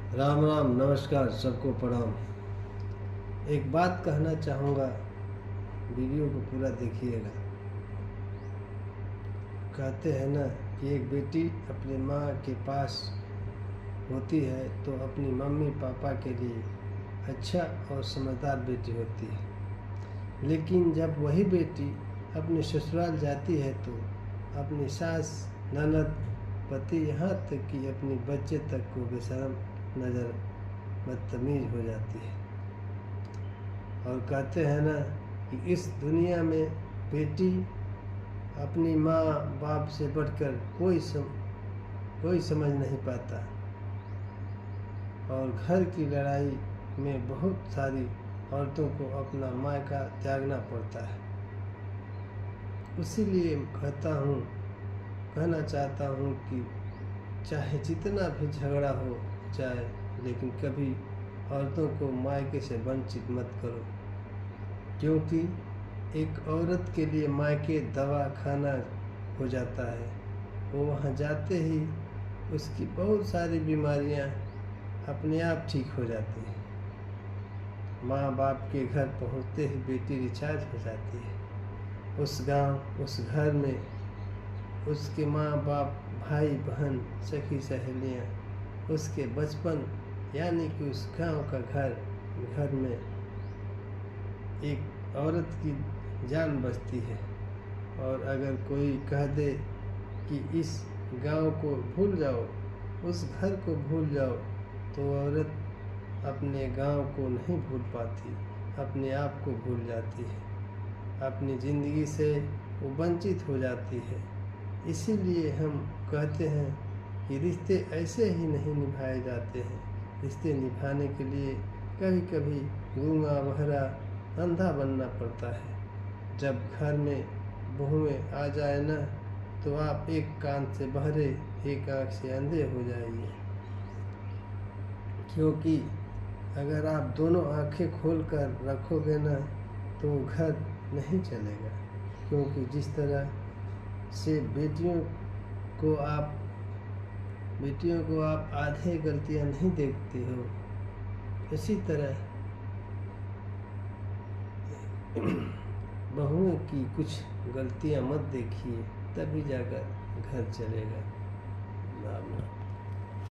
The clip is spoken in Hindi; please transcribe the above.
राम राम, नमस्कार, सबको प्रणाम। एक बात कहना चाहूँगा, वीडियो को पूरा देखिएगा। कहते हैं ना कि एक बेटी अपनी माँ के पास होती है तो अपनी मम्मी पापा के लिए अच्छा और समझदार बेटी होती है। लेकिन जब वही बेटी अपने ससुराल जाती है तो अपनी सास, ननद, पति, यहाँ तक कि अपने बच्चे तक को बेशर्म नज़र, बदतमीज हो जाती है। और कहते हैं ना कि इस दुनिया में बेटी अपनी माँ बाप से बढ़कर कोई समझ नहीं पाता। और घर की लड़ाई में बहुत सारी औरतों को अपना मायका त्यागना पड़ता है। इसीलिए कहना चाहता हूँ कि चाहे जितना भी झगड़ा हो जाए, लेकिन कभी औरतों को मायके से वंचित मत करो, क्योंकि एक औरत के लिए मायके दवा खाना हो जाता है। वो वहाँ जाते ही उसकी बहुत सारी बीमारियाँ अपने आप ठीक हो जाती हैं। माँ बाप के घर पहुँचते ही बेटी रिचार्ज हो जाती है। उस गांव, उस घर में उसके माँ बाप, भाई बहन, सखी सहेलियाँ, उसके बचपन, यानी कि उस गांव का घर में एक औरत की जान बचती है। और अगर कोई कह दे कि इस गांव को भूल जाओ, उस घर को भूल जाओ, तो औरत अपने गांव को नहीं भूल पाती, अपने आप को भूल जाती है, अपनी ज़िंदगी से वो वंचित हो जाती है। इसीलिए हम कहते हैं कि रिश्ते ऐसे ही नहीं निभाए जाते हैं। रिश्ते निभाने के लिए कभी कभी गूंगा, बहरा, अंधा बनना पड़ता है। जब घर में बहुएं आ जाए ना, तो आप एक कान से बहरे, एक आँख से अंधे हो जाइए। क्योंकि अगर आप दोनों आँखें खोल कर रखोगे ना, तो घर नहीं चलेगा। क्योंकि जिस तरह से बेटियों को आप आधे गलतियां नहीं देखते हो, इसी तरह बहुओं की कुछ गलतियां मत देखिए, तभी जाकर घर चलेगा। राम राम।